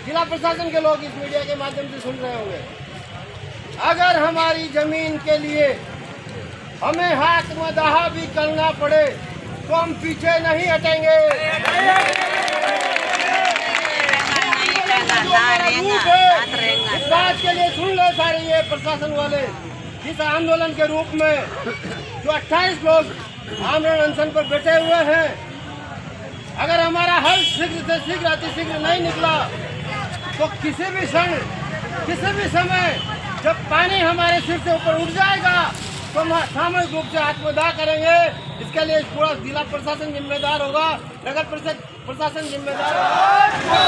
जिला प्रशासन के लोग इस मीडिया के माध्यम से सुन रहे होंगे, अगर हमारी जमीन के लिए हमें हाथ में दाहा भी करना पड़े तो हम पीछे नहीं हटेंगे। इस बात के लिए सुन ले सारे ये प्रशासन वाले, इस आंदोलन के रूप में जो 28 लोग आमरण अनशन पर बैठे हुए हैं, अगर हमारा हल शीघ्र से शीघ्र अतिशीघ्र नहीं निकला तो किसी भी क्षण किसी भी समय जब पानी हमारे सिर से ऊपर उठ जाएगा तो हम सामूहिक रूप से आत्मदाह करेंगे। इसके लिए पूरा जिला प्रशासन जिम्मेदार होगा, नगर परिषद प्रशासन जिम्मेदार होगा।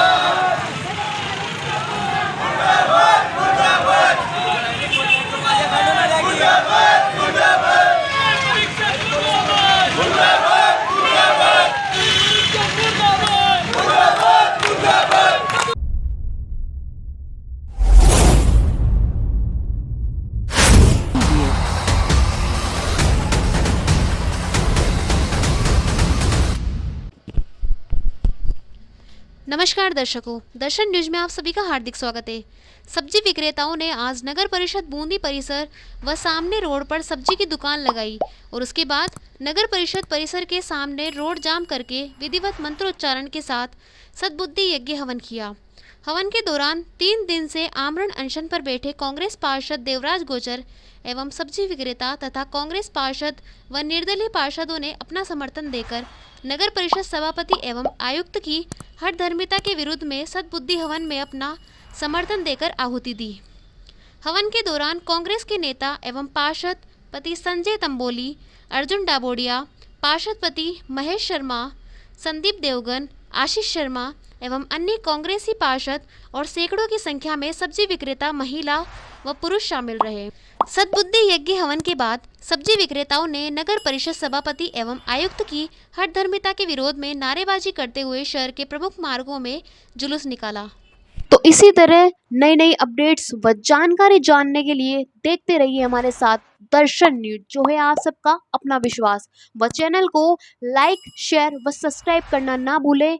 नमस्कार दर्शकों, दर्शन न्यूज में आप सभी का हार्दिक स्वागत है। सब्जी विक्रेताओं ने आज नगर परिषद बूंदी परिसर व सामने रोड पर सब्जी की दुकान लगाई और उसके बाद नगर परिषद परिसर के सामने रोड जाम करके विधिवत मंत्रोच्चारण के साथ सद्बुद्धि यज्ञ हवन किया। हवन के दौरान 3 दिन से आमरण अनशन पर बैठे कांग्रेस पार्षद देवराज गोचर एवं सब्जी विक्रेता तथा कांग्रेस पार्षद व निर्दलीय पार्षदों ने अपना समर्थन देकर नगर परिषद सभापति एवं आयुक्त की हठधर्मिता के विरुद्ध में सद्बुद्धि हवन में अपना समर्थन देकर आहुति दी। हवन के दौरान कांग्रेस के नेता एवं पार्षद पति संजय तंबोली, अर्जुन डाबोडिया, पार्षद पति महेश शर्मा, संदीप देवगन, आशीष शर्मा एवं अन्य कांग्रेसी पार्षद और सैकड़ों की संख्या में सब्जी विक्रेता महिला व पुरुष शामिल रहे। सद्बुद्धि यज्ञ हवन के बाद सब्जी विक्रेताओं ने नगर परिषद सभापति एवं आयुक्त की हठधर्मिता के विरोध में नारेबाजी करते हुए शहर के प्रमुख मार्गों में जुलूस निकाला। तो इसी तरह नई नई अपडेट्स व जानकारी जानने के लिए देखते रहिए हमारे साथ दर्शन न्यूज, जो है आप सबका अपना विश्वास। व चैनल को लाइक, शेयर व सब्सक्राइब करना ना भूलें।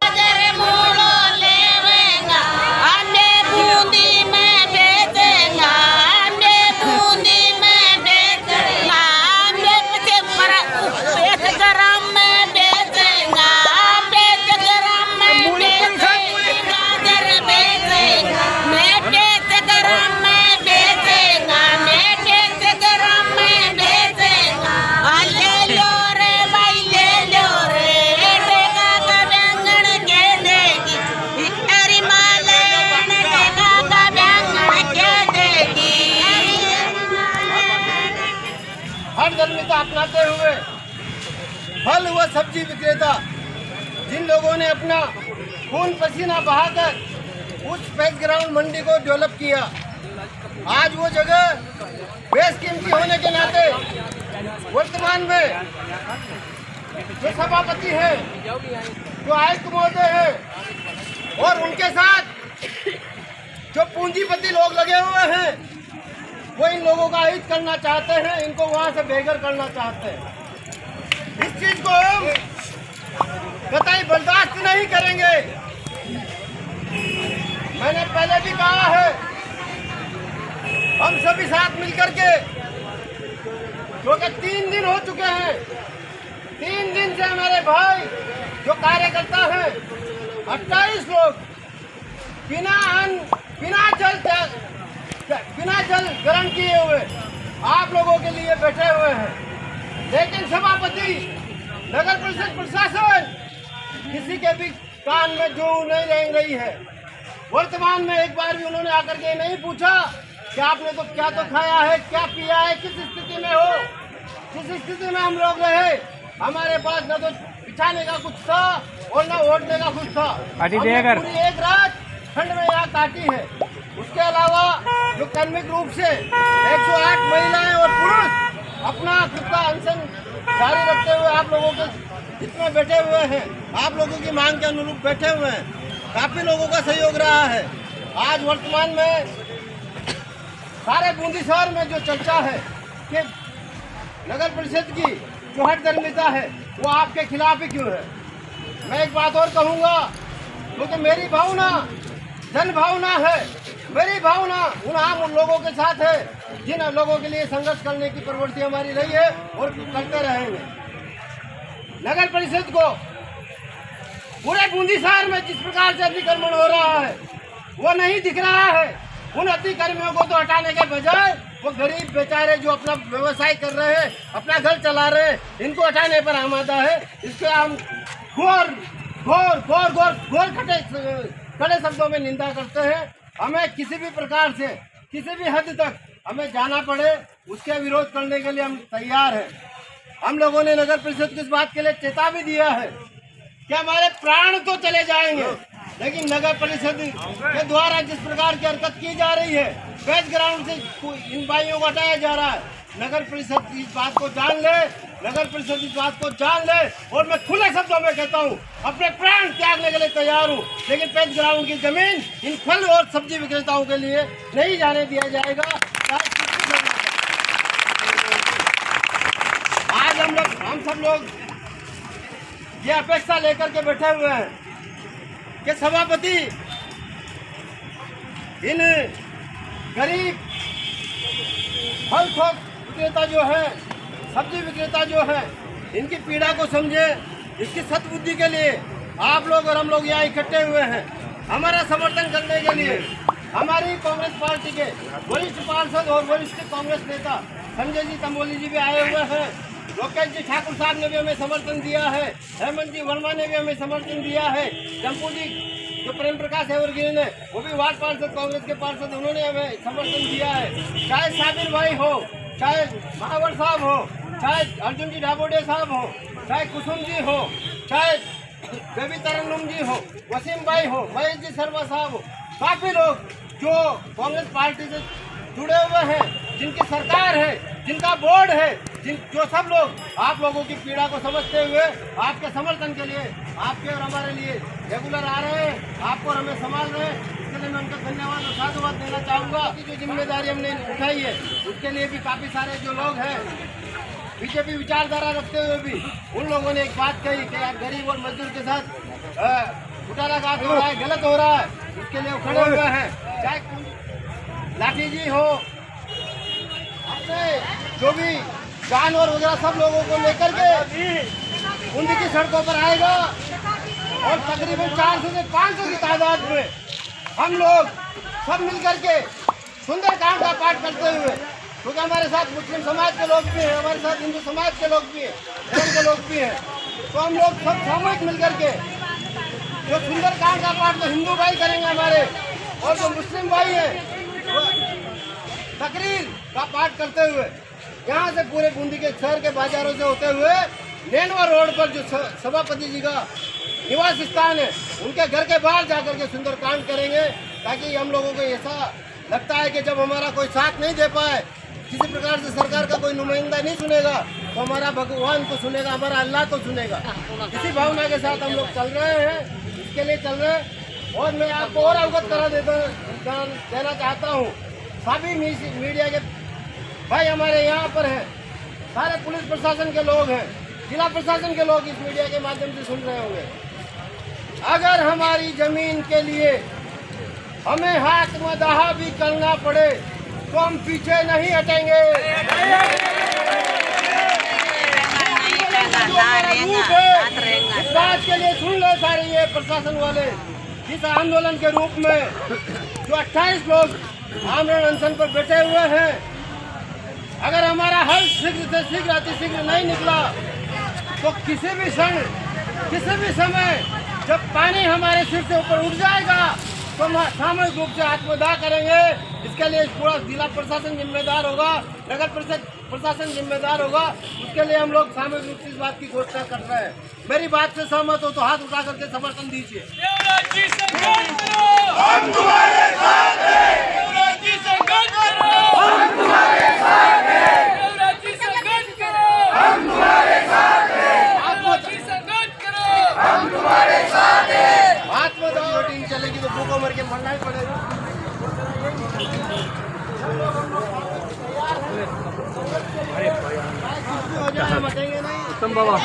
हठधर्मिता अपनाते हुए फल व सब्जी विक्रेता जिन लोगों ने अपना खून पसीना बहाकर उस बैकग्राउंड मंडी को डेवलप किया, आज वो जगह बेशकीमती होने के नाते वर्तमान में जो सभापति है, जो आयुक्त महोदय है और उनके साथ जो पूंजीपति लोग लगे हुए हैं, वो इन लोगों का हित करना चाहते हैं, इनको वहां से बेघर करना चाहते हैं। इस चीज को हम कतई बर्दाश्त नहीं करेंगे। मैंने पहले भी कहा है, हम सभी साथ मिलकर के, क्योंकि 3 दिन हो चुके हैं, 3 दिन से हमारे भाई जो कार्यकर्ता हैं 28 लोग बिना जल ग्रहण किए हुए आप लोगों के लिए बैठे हुए हैं। लेकिन सभापति, नगर परिषद प्रशासन किसी के भी कान में जू नहीं रेंग रही है। वर्तमान में एक बार भी उन्होंने आकर के नहीं पूछा कि आपने तो क्या तो खाया है, क्या पिया है, किस स्थिति में हो, किस स्थिति में हम लोग रहे। हमारे पास न तो बिछाने का कुछ था और न ओढ़ने का कुछ था। पूरी एक रात ठंड में यहाँ काटी है। उसके अलावा जो कर्मिक रूप से 108 महिलाएं और पुरुष अपना खुद का अनशन जारी रखते हुए आप लोगों के जितने बैठे हुए हैं, आप लोगों की मांग के अनुरूप बैठे हुए हैं, काफी लोगों का सहयोग रहा है। आज वर्तमान में सारे बूंदी शहर में जो चर्चा है कि नगर परिषद की जो हठधर्मिता है वो आपके खिलाफ ही क्यों है। मैं एक बात और कहूँगा, क्योंकि मेरी भावना जन भावना है, मेरी भावना उन आम लोगों के साथ है जिन लोगों के लिए संघर्ष करने की प्रवृत्ति हमारी रही है और करते रहेंगे। नगर परिषद को पूरे बूंदी शहर में जिस प्रकार से अतिक्रमण हो रहा है वो नहीं दिख रहा है। उन अतिक्रमियों को तो हटाने के बजाय वो गरीब बेचारे जो अपना व्यवसाय कर रहे हैं, अपना घर चला रहे हैं, इनको हटाने पर आमादा है। इसके हम घोर घोर घोर घोर घोर कड़े शब्दों में निंदा करते हैं। हमें किसी भी प्रकार से किसी भी हद तक हमें जाना पड़े उसके विरोध करने के लिए हम तैयार हैं। हम लोगों ने नगर परिषद की इस बात के लिए चेता भी दिया है कि हमारे प्राण तो चले जाएंगे, लेकिन नगर परिषद के द्वारा जिस प्रकार की हरकत की जा रही है, बैच ग्राउंड से इन भाइयों को हटाया जा रहा है, नगर परिषद इस बात को जान ले, नगर परिषद इस बात को जान ले। और मैं खुले शब्दों में कहता हूँ, अपने प्राण त्यागने के लिए तैयार हूँ, लेकिन बैच ग्राउंड की जमीन इन फल और सब्जी विक्रेताओं के लिए नहीं जाने दिया जाएगा। आज हम सब लोग ये अपेक्षा लेकर के बैठे हुए हैं कि सभापति इन गरीब फल थोक विक्रेता जो है, सब्जी विक्रेता जो है, इनकी पीड़ा को समझे। इसकी सद्बुद्धि के लिए आप लोग और हम लोग यहाँ इकट्ठे हुए हैं। हमारा समर्थन करने के लिए हमारी कांग्रेस पार्टी के वरिष्ठ पार्षद और वरिष्ठ कांग्रेस नेता संजय जी तमोली जी भी आए हुए हैं। लोकेश जी ठाकुर साहब ने भी हमें समर्थन दिया है। हेमंत जी वर्मा ने भी हमें समर्थन दिया है। जम्पू जी जो प्रेम प्रकाश हेवरगिरी ने, वो भी वार्ड पार्षद कांग्रेस के पार्षद, उन्होंने हमें समर्थन दिया है। चाहे साबिर भाई हो, चाहे महावर साहब हो, चाहे अर्जुन जी ढाबोडे साहब हो, चाहे कुसुम जी हो, चाहे बेबी तरन्नुम जी हो, वसीम भाई हो, महेश जी शर्मा साहब हो, काफी लोग जो कांग्रेस पार्टी से जुड़े हुए हैं, जिनकी सरकार है, जिनका बोर्ड है, जो सब लोग आप लोगों की पीड़ा को समझते हुए आपके समर्थन के लिए, आपके और हमारे लिए रेगुलर आ रहे हैं, आपको और हमें संभाल रहे हैं। इसके लिए मैं उनका धन्यवाद और साधुवाद देना चाहूँगा। जो जिम्मेदारी हमने उठाई है उसके लिए भी काफ़ी सारे जो लोग हैं बीजेपी विचारधारा रखते हुए भी उन लोगों ने एक बात कही कि यार गरीब और मजदूर के साथ घुटालाघात हो रहा है, गलत हो रहा है, उसके लिए खड़े हुए हैं। चाहे लाठी जी हो, अपने जो भी जानवर वगैरह सब लोगों को लेकर के उनकी सड़कों पर आएगा और तकरीबन 400 से 500 की तादाद में हम लोग सब मिलकर के सुंदरकांड का पाठ करते हुए, क्योंकि हमारे साथ मुस्लिम समाज के लोग भी हैं, हमारे साथ हिंदू समाज के लोग भी हैं, धर्म के लोग भी हैं, तो हम लोग सब सामूहिक मिलकर के जो सुंदरकांड का पाठ तो हिंदू भाई करेंगे हमारे, और जो मुस्लिम भाई हैं तकरीर का पाठ करते हुए यहाँ से पूरे बूंदी के शहर के बाजारों से होते हुए नेनवा रोड पर जो सभापति जी का निवास स्थान है उनके घर के बाहर जाकर के सुंदरकांड करेंगे, ताकि हम लोगों को ऐसा लगता है कि जब हमारा कोई साथ नहीं दे पाए, किसी प्रकार से सरकार का कोई नुमाइंदा नहीं सुनेगा, तो हमारा भगवान तो सुनेगा, हमारा अल्लाह तो सुनेगा। इसी भावना के साथ हम लोग चल रहे हैं, इसके लिए चल रहे हैं। और मैं आपको और अवगत देना चाहता हूँ, सभी मीडिया के भाई हमारे यहाँ पर हैं, सारे पुलिस प्रशासन के लोग हैं, जिला प्रशासन के लोग इस मीडिया के माध्यम से सुन रहे होंगे। अगर हमारी जमीन के लिए हमें हाथ में दाहा भी करना पड़े तो हम पीछे नहीं हटेंगे। इस बात के लिए सुन ले सारे ये प्रशासन वाले, इस आंदोलन के रूप में जो 28 लोग आमरण अनशन पर बैठे हुए हैं, अगर हमारा हल शीघ्र से शीघ्र अतिशीघ्र नहीं निकला तो किसी भी क्षण, किसी भी समय जब पानी हमारे सिर से ऊपर उठ जाएगा तो हम सामूहिक रूप से आत्मदाह करेंगे। इसके लिए पूरा जिला प्रशासन जिम्मेदार होगा, नगर परिषद प्रशासन जिम्मेदार होगा। उसके लिए हम लोग सामूहिक रूप से इस बात की घोषणा कर रहे हैं। मेरी बात से सहमत हो तो हाथ उठा करके समर्थन दीजिए। आत्मदाह वोटिंग चलेगी तो भूखों मर के मरना ही पड़ेगा। हो जाए मटेंगे नहीं बाबा।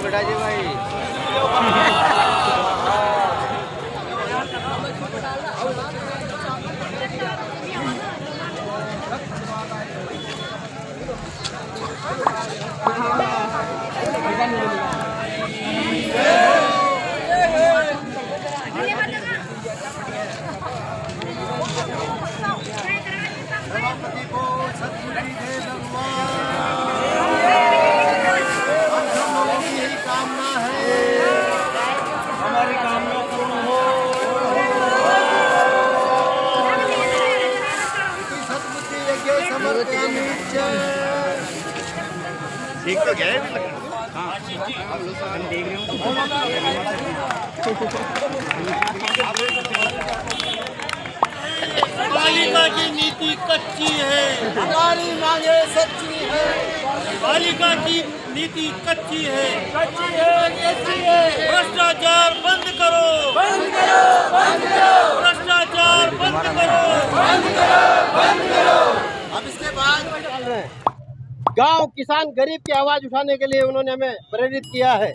बेटा जी भाई ठीक तो क्या है? हम देख रहे बालिका की नीति कच्ची है, हमारी मांगे सच्ची है, बालिका की नीति कच्ची है, कच्ची है। भ्रष्टाचार बंद करो, भ्रष्टाचार बंद करो। अब इसके बाद गांव किसान गरीब की आवाज उठाने के लिए उन्होंने हमें प्रेरित किया है।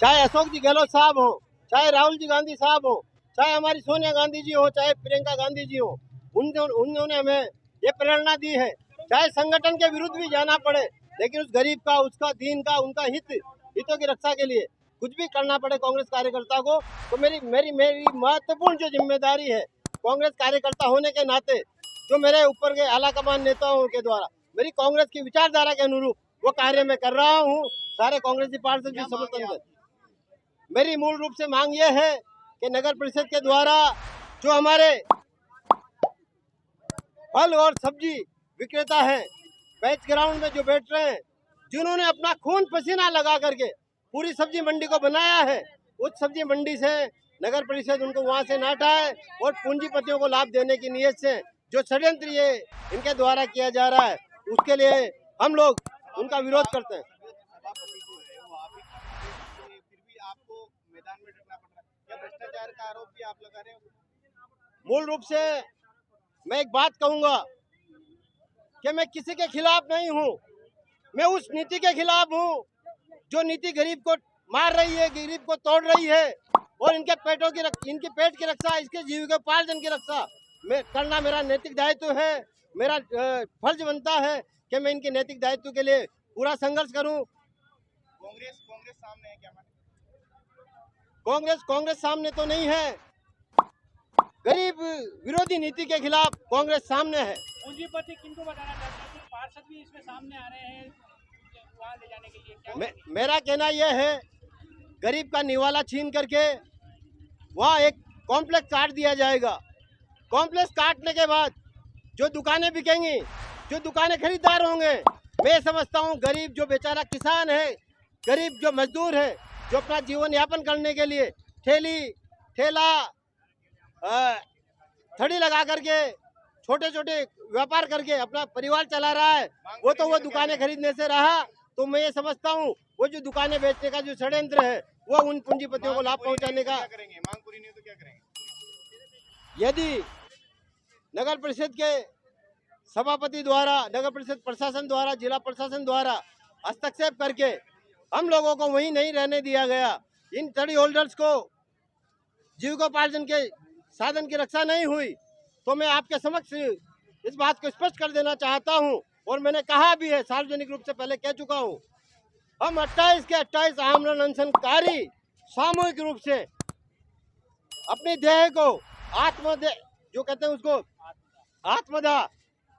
चाहे अशोक जी गहलोत साहब हो, चाहे राहुल जी गांधी साहब हो, चाहे हमारी सोनिया गांधी जी हो, चाहे प्रियंका गांधी जी हो, उन्होंने हमें ये प्रेरणा दी है। चाहे संगठन के विरुद्ध भी जाना पड़े, लेकिन उस गरीब का, उसका दीन का, उनका हितों की रक्षा के लिए कुछ भी करना पड़े कांग्रेस कार्यकर्ता को, तो मेरी महत्वपूर्ण जो जिम्मेदारी है कांग्रेस कार्यकर्ता होने के नाते, जो मेरे ऊपर के आला कमान नेताओं के द्वारा मेरी कांग्रेस की विचारधारा के अनुरूप वो कार्य मैं कर रहा हूँ। सारे कांग्रेसी पार्षद भी समर्थन दें। मेरी मूल रूप से मांग ये है कि नगर परिषद के द्वारा जो हमारे फल और सब्जी विक्रेता हैं, बैच ग्राउंड में जो बैठ रहे हैं, जिन्होंने अपना खून पसीना लगा करके पूरी सब्जी मंडी को बनाया है, उस सब्जी मंडी से नगर परिषद उनको वहां से ना हटाए और पूंजीपतियों को लाभ देने की नीयत से जो षड्यंत्र ये इनके द्वारा किया जा रहा है, उसके लिए हम लोग उनका विरोध करते हैं। मूल रूप से मैं एक बात कहूंगा कि मैं किसी के खिलाफ नहीं हूं, मैं उस नीति के खिलाफ हूं जो नीति गरीब को मार रही है, गरीब को तोड़ रही है और इनके पेट की रक्षा, इसके जीविकोपार्जन की रक्षा करना मेरा नैतिक दायित्व है। मेरा फर्ज बनता है कि मैं इनके नैतिक दायित्व के लिए पूरा संघर्ष करूं। कांग्रेस सामने है क्या? कांग्रेस सामने तो नहीं है, गरीब विरोधी नीति के खिलाफ कांग्रेस सामने है। पूंजीपति किनको बताना चाहते हैं? पार्षद भी इसमें सामने आ रहे हैं वहाँ ले जाने के लिए, क्या मेरा कहना यह है, गरीब का निवाला छीन करके वहाँ एक कॉम्प्लेक्स काट दिया जाएगा। कॉम्प्लेक्स काटने के बाद जो दुकानें बिकेंगी, जो दुकानें खरीदार होंगे, मैं समझता हूँ गरीब जो बेचारा किसान है, गरीब जो मजदूर है, जो अपना जीवन यापन करने के लिए ठेला थड़ी लगा करके छोटे छोटे व्यापार करके अपना परिवार चला रहा है, वो तो वो दुकानें खरीदने से रहा तो मैं ये समझता हूँ वो जो दुकानें बेचने का जो षड्यंत्र है वो उन पूंजीपतियों को लाभ पहुंचाने का। करेंगे मांग पूरी नहीं तो क्या करेंगे? यदि नगर परिषद के सभापति द्वारा, नगर परिषद प्रशासन द्वारा, जिला प्रशासन द्वारा हस्तक्षेप करके हम लोगों को वहीं नहीं रहने दिया गया, इन तड़ी होल्डर्स को जीविकोपार्जन के साधन की रक्षा नहीं हुई, तो मैं आपके समक्ष इस बात को स्पष्ट कर देना चाहता हूं और मैंने कहा भी है, सार्वजनिक रूप से पहले कह चुका हूं, हम 28 के 28 आमरण अनशनकारी सामूहिक रूप से अपनी देह को आत्मदेह जो कहते हैं उसको आत्मदाह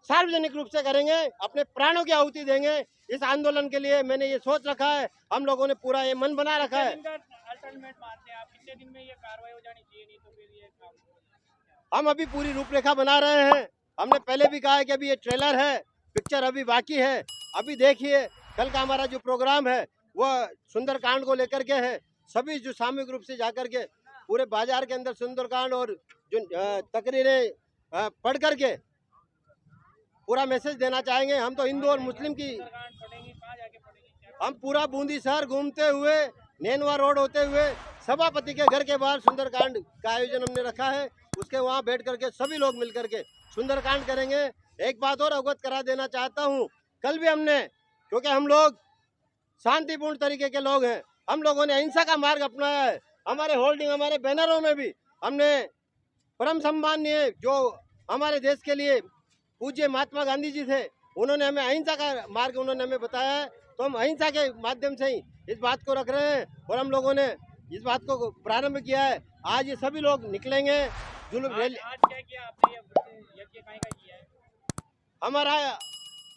सार्वजनिक रूप से करेंगे, अपने प्राणों की आहुति देंगे। इस आंदोलन के लिए मैंने ये सोच रखा है, हम लोगों ने पूरा ये मन बना रखा है। अल्टरनेट मानते हैं आप, कितने दिन में ये कार्रवाई हो जानी चाहिए, नहीं तो फिर ये काम। हम अभी पूरी रूपरेखा बना रहे हैं। हमने पहले भी कहा है कि अभी ये ट्रेलर है, पिक्चर अभी बाकी है। अभी देखिए कल का हमारा जो प्रोग्राम है वह सुंदरकांड को लेकर के है। सभी जो सामूहिक रूप से जाकर के पूरे बाजार के अंदर सुंदरकांड और जो तकरीरें पढ़ करके पूरा मैसेज देना चाहेंगे। हम तो हिंदू और मुस्लिम की, हम पूरा बूंदी शहर घूमते हुए, नैनवा रोड होते हुए सभापति के घर के बाहर सुंदरकांड का आयोजन हमने रखा है। उसके वहाँ बैठ करके सभी लोग मिल करके सुंदरकांड करेंगे। एक बात और अवगत करा देना चाहता हूँ, कल भी हमने, क्योंकि हम लोग शांतिपूर्ण तरीके के लोग हैं, हम लोगों ने अहिंसा का मार्ग अपनाया है। हमारे होल्डिंग, हमारे बैनरों में भी हमने परम सम्माननीय जो हमारे देश के लिए पूज्य महात्मा गांधी जी थे, उन्होंने हमें अहिंसा का मार्ग उन्होंने हमें बताया है, तो हम अहिंसा के माध्यम से ही इस बात को रख रहे हैं और हम लोगों ने इस बात को प्रारंभ किया है। आज ये सभी लोग निकलेंगे। जुलूम आज क्या किया आपने, ये यज्ञ काहे का किया है? हमारा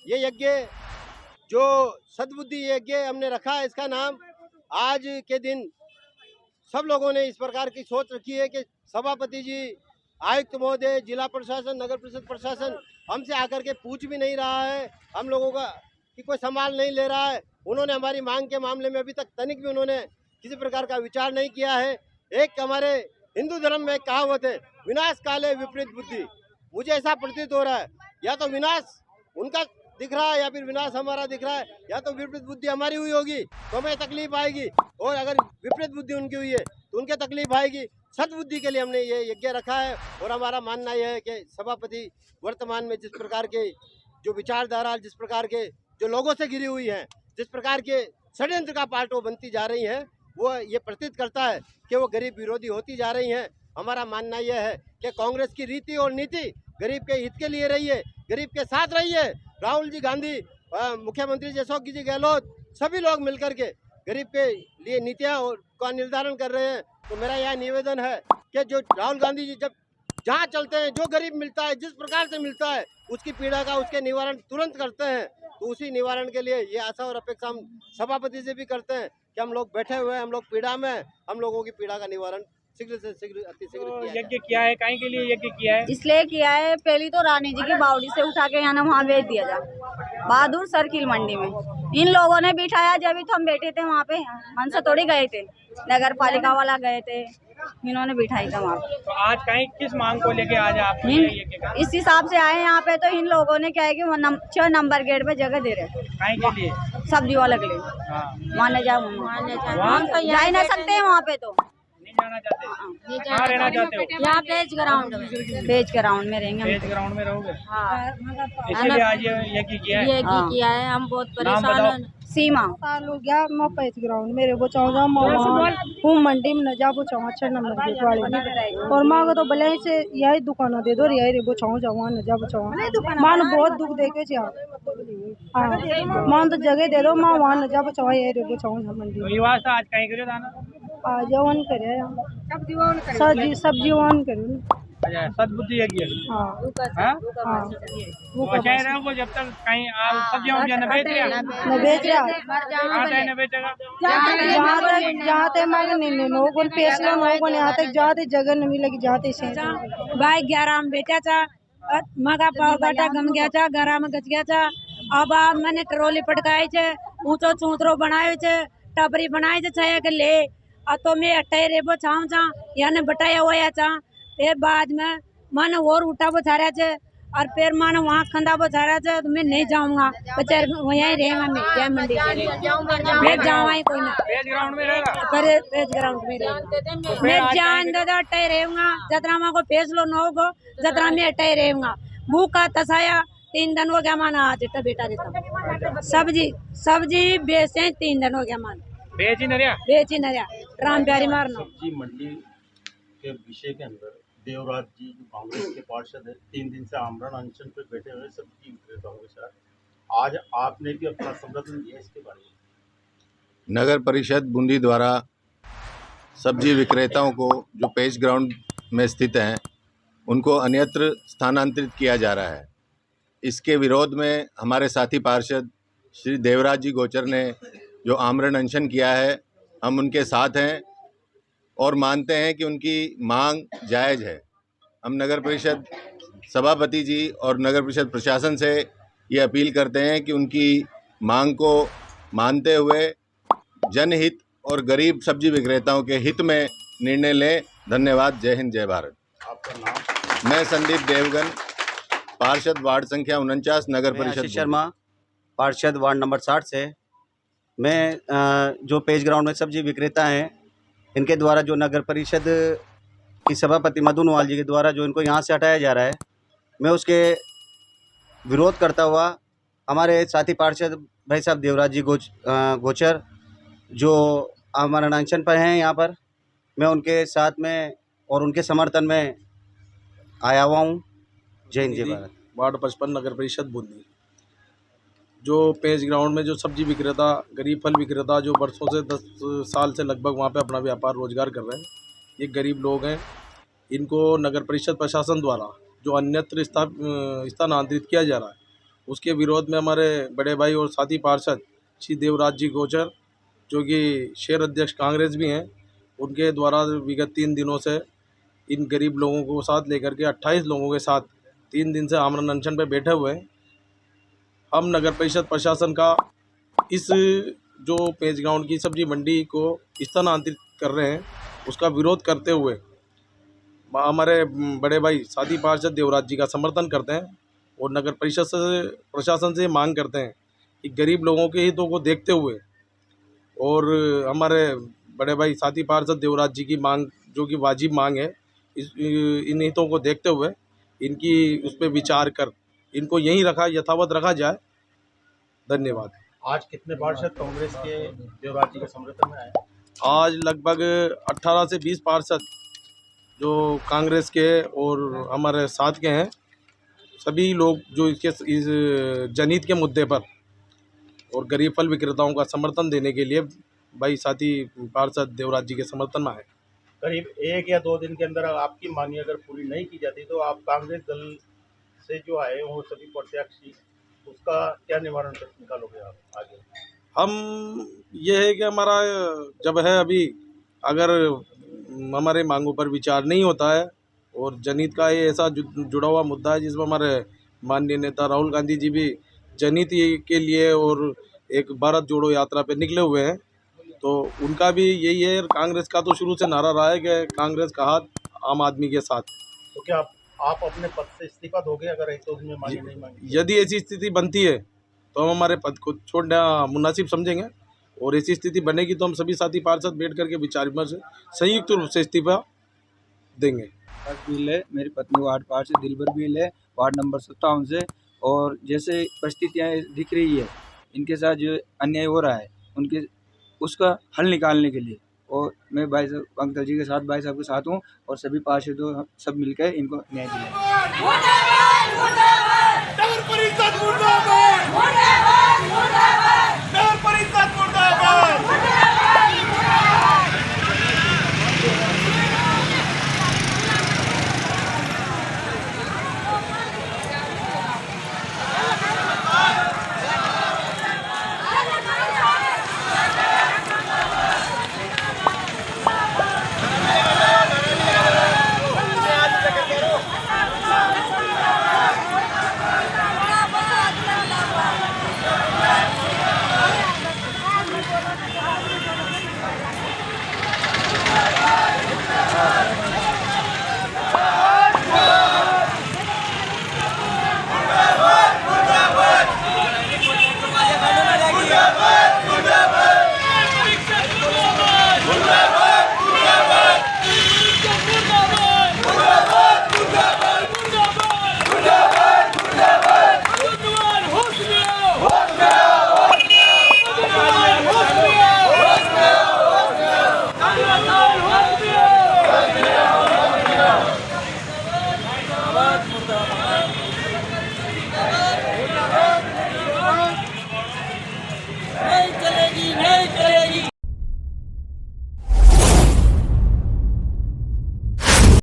ये यज्ञ जो सद्बुद्धि यज्ञ हमने रखा है, इसका नाम आज के दिन सब लोगों ने इस प्रकार की सोच रखी है कि सभापति जी, आयुक्त महोदय, जिला प्रशासन, नगर परिषद प्रशासन हमसे आकर के पूछ भी नहीं रहा है, हम लोगों का कि कोई संभाल नहीं ले रहा है। उन्होंने हमारी मांग के मामले में अभी तक तनिक भी उन्होंने किसी प्रकार का विचार नहीं किया है। एक हमारे हिंदू धर्म में एक कहावत है, विनाश काले विपरीत बुद्धि। मुझे ऐसा प्रतीत हो रहा है, या तो विनाश उनका दिख रहा है या फिर विनाश हमारा दिख रहा है, या तो विपरीत बुद्धि हमारी हुई होगी तो हमें तकलीफ आएगी, और अगर विपरीत बुद्धि उनकी हुई है तो उनके तकलीफ आएगी। सद्बुद्धि के लिए हमने ये यज्ञ रखा है और हमारा मानना यह है कि सभापति वर्तमान में जिस प्रकार के जो विचारधारा, जिस प्रकार के जो लोगों से घिरी हुई है, जिस प्रकार के षड्यंत्र का पार्ट वो बनती जा रही हैं, वो ये प्रतीत करता है कि वो गरीब विरोधी होती जा रही हैं। हमारा मानना यह है कि कांग्रेस की रीति और नीति गरीब के हित के लिए रही है, गरीब के साथ रही है। राहुल जी गांधी, मुख्यमंत्री जी अशोक जी गहलोत, सभी लोग मिलकर के गरीब के लिए नीतियाँ का निर्धारण कर रहे हैं। तो मेरा यह निवेदन है कि जो राहुल गांधी जी जब जहाँ चलते हैं, जो गरीब मिलता है, जिस प्रकार से मिलता है, उसकी पीड़ा का उसके निवारण तुरंत करते हैं। तो उसी निवारण के लिए ये आशा और अपेक्षा हम सभापति से भी करते हैं कि हम लोग बैठे हुए हैं, हम लोग पीड़ा में, हम लोगों की पीड़ा का निवारण शीघ्र से शीघ्र, अतिशीघ्र किया जाए। यज्ञ किया है, काहे के लिए यज्ञ किया है? इसलिए किया है, पहली तो रानी जी की बावड़ी से उठा के यहाँ वहाँ बेच दिया जा, बहादुर सर्किल मंडी में। इन लोगों ने बिठाया, जब भी तो हम बैठे थे वहाँ पे, मन से थोड़ी गए थे, नगर पालिका वाला गए थे, इन्होंने बिठाई था वहाँ पे। तो आज कहीं किस मांग को लेके आज आप यज्ञ का? इस हिसाब से आए यहाँ पे, तो इन लोगों ने क्या है कि 6 नंबर गेट पे जगह दे रहे, काहे के लिए? सब्जी वाले के लिए। हाँ। माने जाओ, जा ही नहीं सकते हैं वहाँ पे, तो नहीं जाना चाहते? कहाँ रहना चाहते हो? यहाँ पेज ग्राउंड में रहेंगे। पेज ग्राउंड में रहोगे? हाँ, इसीलिए आज ये यज्ञ किया है? किया है, हम बहुत नाम बताओ। सीमा साल हो गया, मैं पैस ग्राउंड मेरे को चाहूँगा हूँ मंडी में न जा वो चाहूँ 6 नंबर गेट वाले, और माँ को तो भले से यही दुकाना दे दो, यही वो चाहूँ जाऊँ न जा वो चाहूँ। माँ बहुत दुख देखे हाँ, माँ तो जगह दे दो, माँ वहाँ न जा वो चाहूँ, यही वो चाहूँ मंडी। तो ये वास्ता आज कहीं करो दाना? आज वन करे, सब्जी वन करे। अच्छा, सद्बुद्धि यज्ञ। हाँ हाँ? हाँ, वो अच्छा ही रहोगे जब तक कहीं सब्जियां वब्जियां न बेच रहा? न बेच रहा, कहाँ तक न बेचेगा? जहाँ तक मांगे नहीं लोगों ने पेश लो, लोगों ने यहाँ तक जाते जगह नहीं मिलेगी, जाते से भाई 11 में बेचा था, मगा पाव गाटा गम गया था, 11 में गच गया था। अब मैंने ट्रोली पटकाई छे, ऊंचो चूतरो बनायो छे, टपरी बनाई छे 6 के ले, तो मैं अट्टे रेबो छाऊं छा, याने बटाया होया छा। फिर बाद में मन और उठा वो छाया छे, और फिर मानो वहाँ खंदा बचारा था तो मैं नहीं जाऊंगा, बेचारे वहीं रहेगा, मैं क्या मंडी मैं जाऊँ कोई ना पेज ग्राउंड में रहेगा। पर पेज ग्राउंड में रहेगा, मैं जान दे दो अट्टे रहूंगा, जतरा माँ को पेज लो न होगो जतरा में अट्टे रहूंगा। भूखा तसाया 3 दिन हो गया माना, आज इतना बेटा देता सब्जी बेचे 3 दिन हो गया माना, बेच ही नहीं रहा। बेच ही न रहा, राम प्यारी मारना। सब्जी मंडी के विषय के अंदर देवराज जी जो कांग्रेस के पार्षद है 3 दिन से आमरण अनशन पे बैठे हुए सब्जी विक्रेताओं के साथ, आज आपने भी अपना समर्थन दिया, इसके बारे में। नगर परिषद बूंदी द्वारा सब्जी विक्रेताओं को जो पेज ग्राउंड में स्थित हैं उनको अन्यत्र स्थानांतरित किया जा रहा है। इसके विरोध में हमारे साथी पार्षद श्री देवराज जी गोचर ने जो आमरण अनशन किया है, हम उनके साथ हैं और मानते हैं कि उनकी मांग जायज़ है। हम नगर परिषद सभापति जी और नगर परिषद प्रशासन से ये अपील करते हैं कि उनकी मांग को मानते हुए जनहित और गरीब सब्जी विक्रेताओं के हित में निर्णय लें। धन्यवाद। जय हिंद, जय भारत। आपका नाम? मैं संदीप देवगन, पार्षद वार्ड संख्या 49 नगर परिषद आशीष शर्मा, पार्षद वार्ड नंबर 60 से। मैं जो पेज ग्राउंड में सब्जी विक्रेता हैं इनके द्वारा जो नगर परिषद की सभापति मधु नवाल जी के द्वारा जो इनको यहाँ से हटाया जा रहा है, मैं उसके विरोध करता हुआ हमारे साथी पार्षद भाई साहब देवराज जी गोचर जो आमरण अनशन पर हैं यहाँ पर, मैं उनके साथ में और उनके समर्थन में आया हुआ हूँ। जय हिंद, जय भारत। वार्ड 55 नगर परिषद बूंदी। जो पेज ग्राउंड में जो सब्जी विक्रेता, गरीब फल विक्रेता जो वर्षों से 10 साल से लगभग वहाँ पे अपना व्यापार रोजगार कर रहे हैं, ये गरीब लोग हैं। इनको नगर परिषद प्रशासन द्वारा जो अन्यत्र स्थानांतरित किया जा रहा है, उसके विरोध में हमारे बड़े भाई और साथी पार्षद श्री देवराज जी गोचर जो कि शहर अध्यक्ष कांग्रेस भी हैं, उनके द्वारा विगत 3 दिनों से इन गरीब लोगों को साथ लेकर के 28 लोगों के साथ 3 दिन से आमरण अनशन पर बैठे हुए हैं। हम नगर परिषद प्रशासन का इस जो पेज ग्राउंड की सब्जी मंडी को स्थानांतरित कर रहे हैं उसका विरोध करते हुए हमारे बड़े भाई साथी पार्षद देवराज जी का समर्थन करते हैं और नगर परिषद से प्रशासन से मांग करते हैं कि गरीब लोगों के हितों को देखते हुए और हमारे बड़े भाई साथी पार्षद देवराज जी की मांग जो कि वाजिब मांग है, इन हितों को देखते हुए इनकी उस पर विचार कर इनको यहीं यथावत रखा जाए। धन्यवाद। आज कितने पार्षद कांग्रेस के देवराज जी के समर्थन में आए? आज लगभग 18 से 20 पार्षद जो कांग्रेस के और हमारे साथ के हैं, सभी लोग जो इस जनहित के मुद्दे पर और गरीब फल विक्रेताओं का समर्थन देने के लिए भाई साथी पार्षद देवराज जी के समर्थन में आए। करीब 1 या 2 दिन के अंदर आपकी मांग अगर पूरी नहीं की जाती तो आप कांग्रेस दल से जो आए वो सभी प्रत्याशी, उसका क्या निवारण निकालोगे आप आगे? हम ये है कि हमारा जब है अभी अगर हमारे मांगों पर विचार नहीं होता है और जनहित का ये ऐसा जुड़ा हुआ मुद्दा है जिसमें हमारे माननीय नेता राहुल गांधी जी भी जनहित के लिए और एक भारत जोड़ो यात्रा पे निकले हुए हैं, तो उनका भी यही है। कांग्रेस का तो शुरू से नारा रहा है कि कांग्रेस का हाथ आम आदमी के साथ। तो क्या आप अपने पद से इस्तीफा दोगे अगर एक 2 दिन में मांगे नहीं मांगे? यदि ऐसी स्थिति बनती है तो हम हमारे पद को छोड़ना मुनासिब समझेंगे और ऐसी स्थिति बनेगी तो हम सभी साथी पार्षद बैठ करके विचार विमर्श संयुक्त रूप से इस्तीफा देंगे। बिल है, मेरी पत्नी वार्ड पार्षद दिलबर बिल है, वार्ड नंबर 57 से। और जैसे परिस्थितियाँ दिख रही है, इनके साथ जो अन्याय हो रहा है उनके उसका हल निकालने के लिए और मैं भाई साहब अंकल जी के साथ, भाई साहब के साथ हूँ और सभी पार्षदों सब मिलकर इनको न्याय दिलाएं।